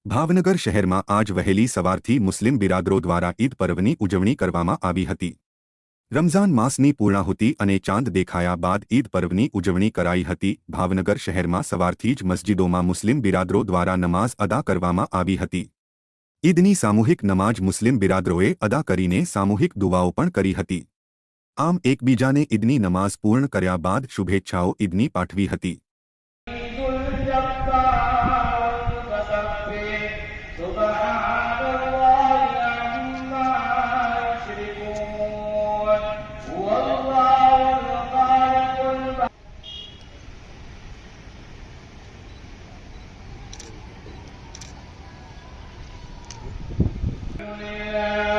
ભાવનગર શહેરમાં આજ વહેલી સવારથી મુસ્લિમ બિરાદરો દ્વારા ઈદ પર્વની ઉજવણી કરવામાં આવી હતી। રમઝાન માસની પૂર્ણાહુતિ અને ચાંદ દેખાયા બાદ ઈદ પર્વની ઉજવણી કરાઈ હતી। ભાવનગર શહેરમાં સવારથી જ મસ્જિદોમાં મુસ્લિમ બિરાદરો દ્વારા નમાઝ અદા કરવામાં આવી હતી। ઈદની સામૂહિક નમાજ મુસ્લિમ બિરાદરોએ અદા કરીને સામૂહિક દુઆઓ પણ કરી હતી। આમ એકબીજાને ઈદની નમાઝ પૂર્ણ કર્યા બાદ શુભેચ્છાઓ ઈદની પાઠવી હતી। Yeah.